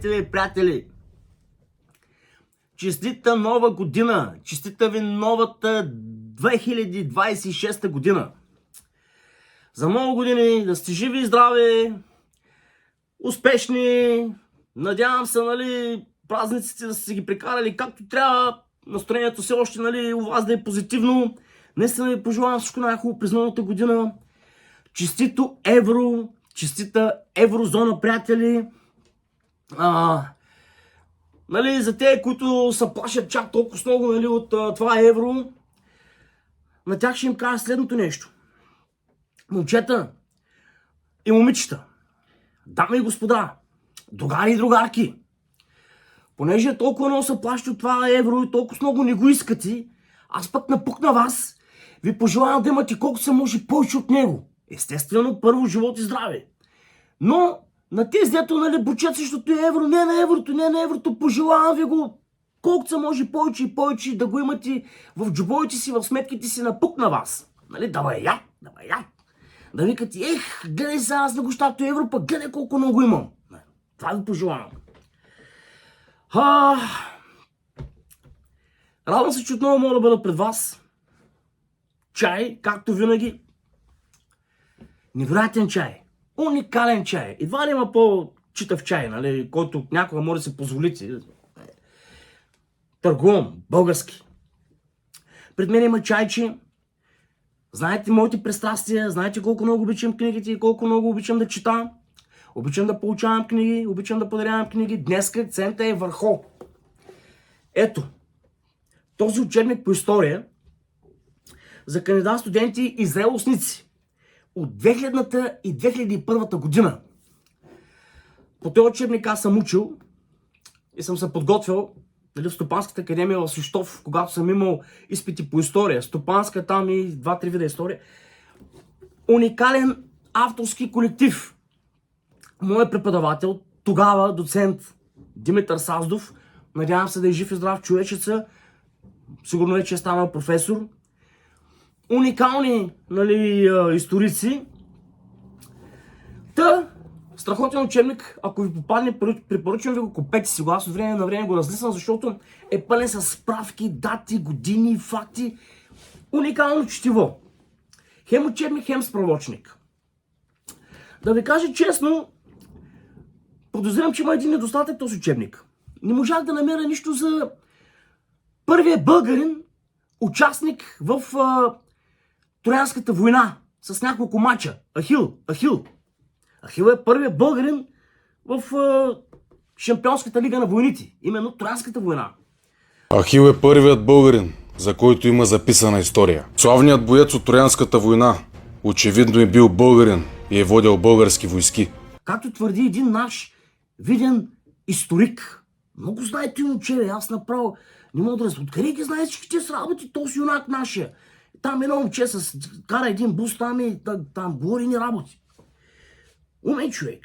Здравейте ви, приятели! Честита нова година! Честита ви новата 2026 година! За много години да сте живи и здрави, успешни, надявам се, празниците да сте ги прекарали както трябва, настроението все още, у вас да е позитивно. Наистина ви пожелавам всичко най-хубаво през новата година. Честито евро, честита еврозона, приятели. За те, които се плашат чак толкова много от това евро, на тях ще им кажа следното нещо. Момчета и момичета, дами и господа, другари и другарки, понеже толкова много се плаща от това евро и толкова много не го искате, аз пък напук на вас ви пожелавам да имате колко се може повече от него. Естествено, първо живот и здраве. Но на тези, дето бучат срещу евро, не на еврото, пожелавам ви го колкото се може повече и повече да го имате в джобовете си, в сметките си, напук на вас. Давай я. Да викате, гледай сега, аз на гощато евро, пък гледай колко много имам. Това ви пожелавам. Радвам се, че отново мога да бъда пред вас. Чай, както винаги. Невероятен чай. Уникален чай. Едва ли има по-читав чай, който някога може да се позволите. Търгувам. Български. Пред мен има чайче. Знаете моите пристрастия, знаете колко много обичам книгите и колко много обичам да чета. Обичам да получавам книги, обичам да подарявам книги. Днеска акцента е върху. Ето. Този учебник по история за кандидат студенти и зрелостници от 2000-та и 2001 година. По този учебник аз съм учил и съм се подготвил в Стопанската академия в Свищов, когато съм имал изпити по история. Стопанска, там и 2-3 вида история. Уникален авторски колектив. Моят преподавател, тогава доцент Димитър Саздов, надявам се да е жив и здрав човечеца, сигурно вече е станал професор. Уникални историци. Страхотен учебник, ако ви попадне, препоръчвам ви го, купете си го. Аз от време на време го разлисвам, защото е пълен с справки, дати, години, факти. Уникално четиво. Хем учебник, хем справочник. Да ви кажа честно, подозирам, че има един недостатък този учебник. Не можах да намеря нищо за първия българин, участник в Троянската война с няколко мача. Ахил. Ахил е първият българин в Шампионската лига на войните. Именно Троянската война. Ахил е първият българин, за който има записана история. Славният боец от Троянската война очевидно е бил българин и е водил български войски. Както твърди един наш виден историк. Много знаете и момче, аз направо не мога да разбера. Откъде ги знаете всички тези работи, този юнак нашия? Там едно момче кара един бус там и там говори ни работи. Умен човек.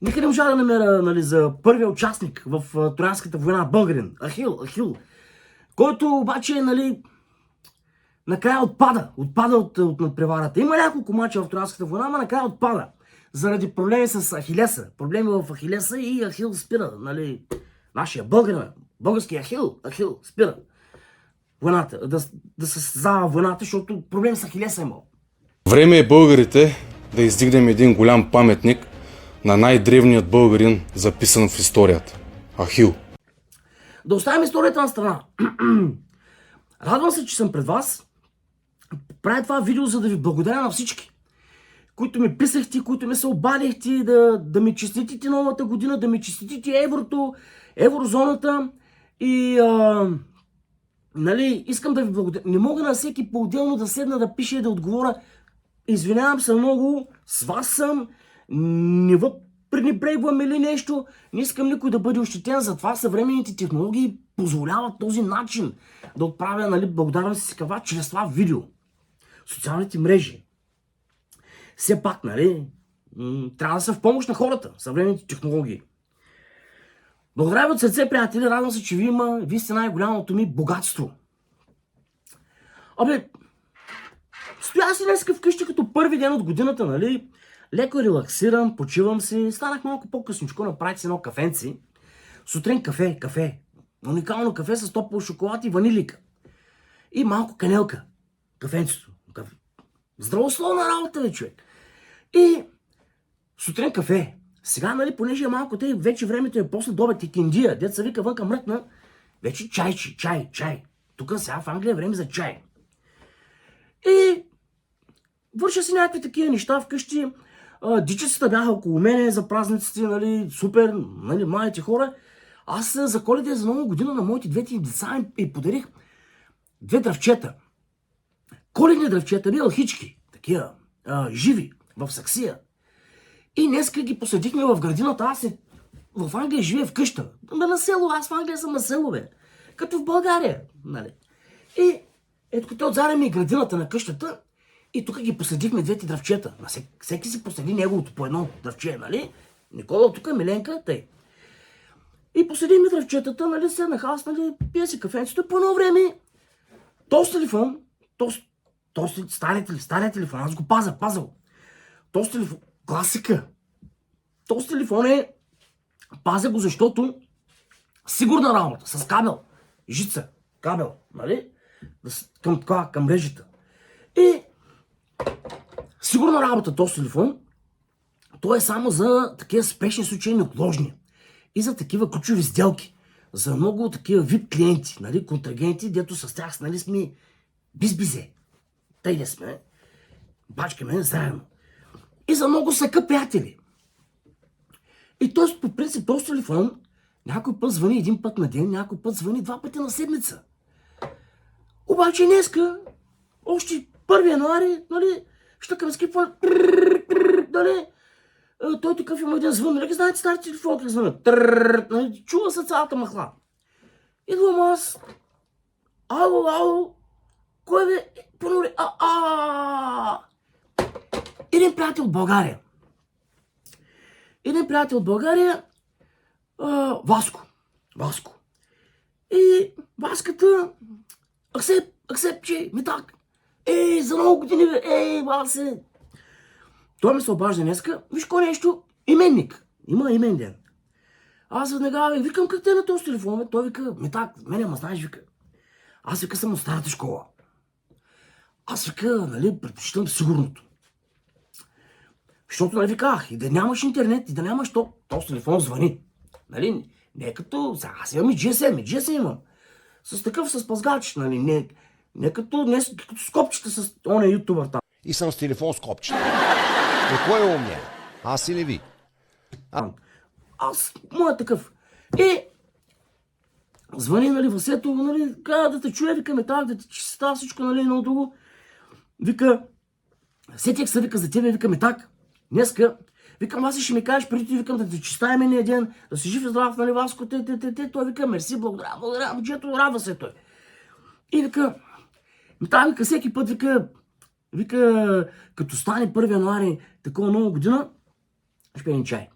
Никъде не можа да намеря за първия участник в Троянската война българин. Ахил. Който обаче накрая отпада от надпреварата. Има няколко мача в Троянската война, но накрая отпада. Заради проблеми с Ахилеса. Проблеми в Ахилеса и Ахил спира. Нашия българин, български Ахил спира войната, да се създава войната, защото проблем с Ахилеса е имал. Време е българите да издигнем един голям паметник на най-древният българин, записан в историята. Ахил. Да оставим историята на страна. Радвам се, че съм пред вас. Правя това видео, за да ви благодаря на всички, които ми писахте, които ми се обадихте, да ми честитите новата година, да ми честитите еврото, еврозоната и искам да ви благодаря. Не мога на всеки по-отделно да седна да пиша и да отговоря. Извинявам се много, с вас съм, не пренебрегвам или нещо, не искам никой да бъде ощетен, затова съвременните технологии позволяват този начин да отправя благодарност към вас чрез това видео. Социалните мрежи. Все пак, трябва да са в помощ на хората, съвременните технологии. Благодаря ви от сърце, приятели, радвам се, че вие сте най-голямото ми богатство. Стоя си днеска вкъщи като първи ден от годината, леко релаксирам, почивам си, станах малко по-късничко, направих си едно кафенци. Сутрин кафе. Уникално кафе с топъл шоколад и ванилика. И малко канелка. Кафенцето. Здравословна работа, бе, човек. И сутрин кафе. Сега, нали, понеже е малко, тъй вече времето е после добед и киндия, деца вика вънка мръкна, вече чай. Тук сега в Англия е време за чай. И върша си някакви такива неща вкъщи. Дичицата бяха около мене за празниците, нали, супер, нали, младите хора. Аз за Коледа и за Нова година на моите двете деца им подарих 2 дръвчета. Коледни дръвчета, лъхички, такива, живи, в саксия. И днеска ги посадихме в градината. Аз в Англия живея в къща. На село, аз в Англия съм на село, бе. Като в България, нали. И ето като отзаря ми градината на къщата и тук ги посадихме 2 дръвчета. Всеки си посади неговото по едно дръвче, нали. Никола тук, Миленка, тъй. И посадихме дръвчетата, нали, седнах аз, нали, пия си кафенцето. По едно време този телефон, стария телефон, аз го пазал. Този телефон, класика. Този телефон пазя го, защото сигурна работа, с кабел, жица, кабел, нали, към мрежата. И сигурна работа този телефон, той е само за такива спешни случаи, неотложни. И за такива ключови сделки. За много такива VIP клиенти, нали, контрагенти, дето с тях, нали, сме бизбизе. Тъй да сме, бачкаме заедно. И за много сака приятели. И т.е. по принцип този телефон някой път звъни 1 път на ден, някой път звъни 2 пъти на седмица. Обаче днеска, още 1 януари, нали, ще към скипва, нали, той такъв има един звън, нали, знаете старите телефон как звънят, нали, чува се цялата махла. Идвам аз, ало, кой бе, понори, един приятел от България, Васко. И Васката, аксепче, ми так. За много години, бе, Васе. Той ми се обажда днеска, виж кой нещо, именник. Има имен ден. Аз веднага викам, как те е на този телефон, бе? Той вика, ми так, мене, ма знаеш, вика. Аз вика съм от старата школа. Аз вика, нали, предпочитам сигурното. Защото, нали, виках, и да нямаш интернет, и да нямаш този телефон звъни. Нали, не като, сега аз имам и GSM имам. С пазгач, нали, не като с копчета с оня ютубър там. И съм с телефон с копчета. Но кой е умния? Аз или ви? Моят такъв. И звъни, нали, Васето, нали, да те чуе, вика ме так, да ти става всичко, нали, много друго. Вика, сетих се, вика за тебе, вика ме так. Днеска, викам, аз ще ми кажеш преди ти, викам да те чистаем един ден, да си жив и здрав, нали, Васко, той вика, мерси, благодаря, бюджето, радва се той. И вика, вика, всеки път, вика, като стане 1 януари, такова нова година, ще пием чай.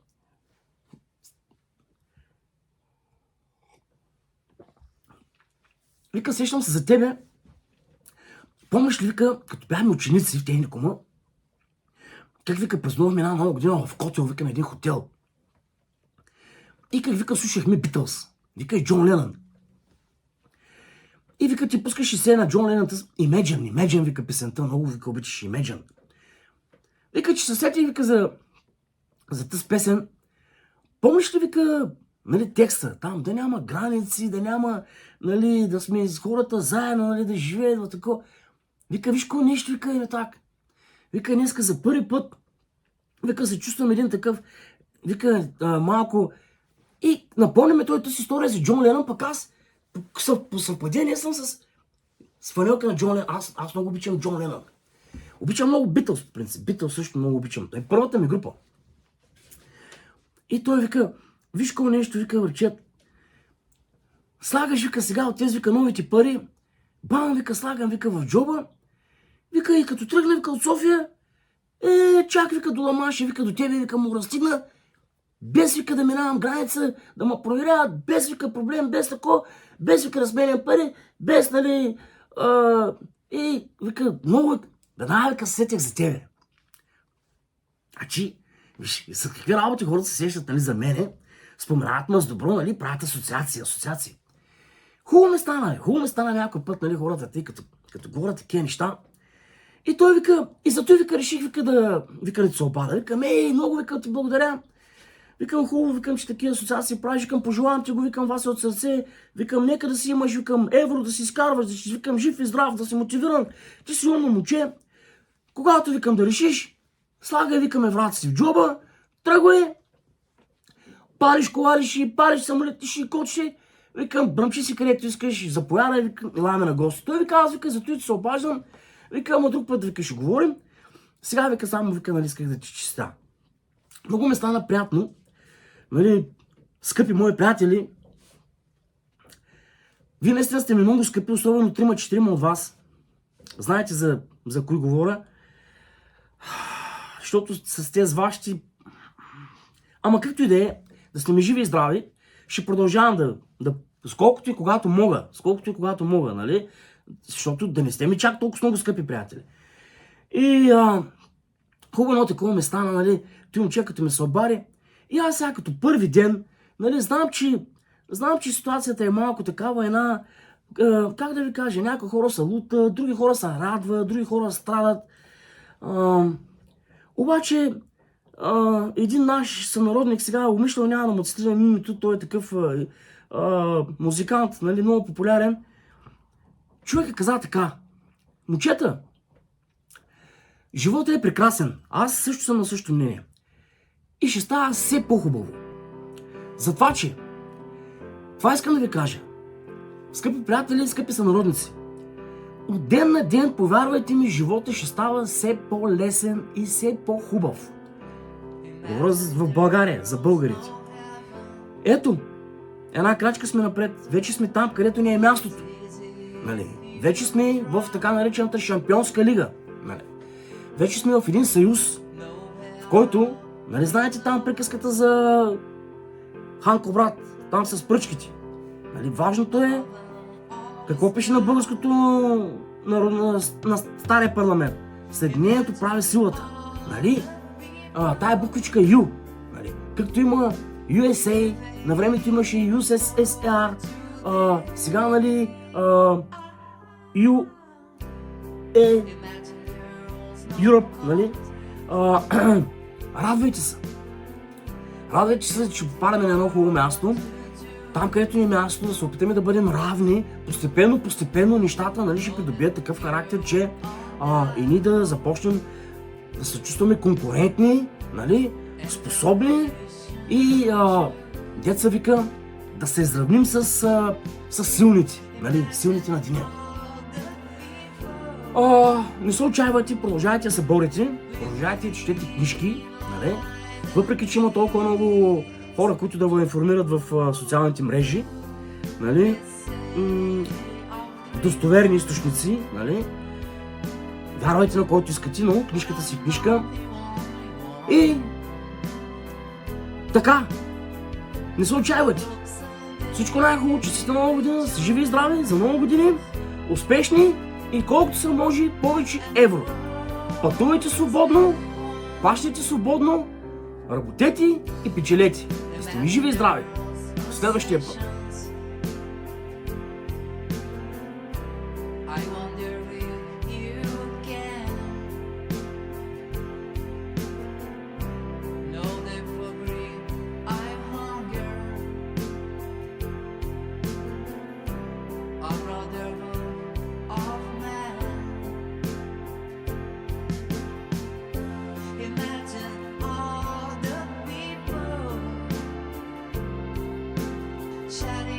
Вика, сещам се за тебе. Помниш ли, вика, като бяхме ученици в техникума, как, вика, празнувахме една нова година в Котел, вика, на един хотел. И как, вика, слушахме Битълс. Вика, и Джон Ленън. И вика, ти пускаш се на Джон Ленън, Imagine, вика, песента, много, вика, обичаш Imagine. Вика, че се сетих, вика, за тази песен. Помниш ли, вика, нали, текста, там, да няма граници, да няма, нали, да сме с хората заедно, нали, да живеят в такова. Вика, виж кой нещо, вика, и так. Вика, днеска за първи път, вика, се чувствам един такъв, вика, малко. И напомняме тази история за Джон Ленън, пък аз по съвпадение съм с фанелка на Джон Ленън. Аз много обичам Джон Ленън. Обичам много Битълс, в принцип. Битълс също много обичам. Той е първата ми група. И той вика, виж кой нещо, вика, върчет. Слагаш, вика, сега от тези, вика, новите пари. Бам, вика, слагам, вика, в джоба. Вика, и като тръгна, вика, от София, чак, вика, до Ламаша, вика, до тебе, вика, му разстигна. Без, вика, да минавам граница, да ме проверяват, без, вика, проблем, без тако, без, вика, разменям пари, без, нали, и, вика, много, веднага, вика, сетях за тебе. Значи, виж, за какви работи хората се сещат, нали, за мене, споменават ме с добро, нали, правят асоциации. Хубаво ме стана някой път, нали, хората, тъй като говорят такива неща. И той вика, и зато вика, реших, да се обада. Викам, много, викам, ти благодаря. Викам, хубаво, викам, че такива асоциации правиш, викам, пожелавам ти го, викам, вас от сърце, викам, нека да си имаш, викам, евро да си изкарваш, да си, викам, жив и здрав, да си мотивиран, ти си умно момче. Когато, викам, да решиш, слагай, викам, еврата си в джоба, тръгвай, париш колариши, париш самолетиши, кочи, викам, бръмчи си където искаш, заповядай, викам, еламе на гости. Той вика, аз, вика, зато и се обаждам, вика, ама друг път, вика, ще говорим. Сега, вика, само, вика, нали, исках да ти чиста. Много ме стана приятно, нали, скъпи мои приятели, вие наистина сте ми много скъпи, особено 3-4 от вас. Знаете за кои говоря. Защото с тези вашите... Ама както и да е, да сте ми живи и здрави, ще продължавам да сколкото и когато мога, нали? Защото да не сте ми чак толкова много скъпи приятели. И хубаво едно такова ме стана, нали? Той момче като ме се обади. И аз сега като първи ден, нали, знам, че ситуацията е малко такава една, как да ви кажа, някои хора са лута, други хора се радват, други хора страдат. Обаче, един наш сънародник, сега умишлено няма да му цитирам името, той е такъв музикант, нали, много популярен. Човекът каза така: момчета, животът е прекрасен, аз също съм на същото мнение. И ще става все по-хубаво. Затова, че това искам да ви кажа. Скъпи приятели, скъпи сънародници, от ден на ден, повярвайте ми, живота ще става все по-лесен и все по-хубав. Говоря в България, за българите. Ето, една крачка сме напред. Вече сме там, където ни е мястото. Нали? Вече сме в така наречената Шампионска лига. Нали? Вече сме в един съюз, в който, нали, знаете там приказката за Ханко брат, там с пръчките. Нали? Важното е какво пише на българското, на стария парламент. Съединението прави силата. Нали? Тая буквичка U. Нали? Както има USA, на времето имаше USSR, сега, нали, U е Europe, нали? Радвайте се. Радвайте се, че попадаме на едно хубаво място. Там, където ни е място, да се опитаме да бъдем равни. Постепенно нещата, нали, ще придобият такъв характер, че и ние да започнем да се чувстваме конкурентни, нали, способни и деца вика да се изравним с силните, нали, силните на деня. Не се отчаивайте, продължайте да се борите, продължайте да четете книжки, нали, въпреки че има толкова много хора, които да ви информират в социалните мрежи, нали, достоверни източници, нали. Вярвайте на който искате, но книжката си книжка. И така, не се отчаивайте. Всичко най-хубаво, че сте на нова година, си живи и здрави, за много години, успешни и колкото се може повече евро. Пътувайте свободно, плащайте свободно, работете и печелете. Да сте ми живи и здрави. До следващия път. Chatting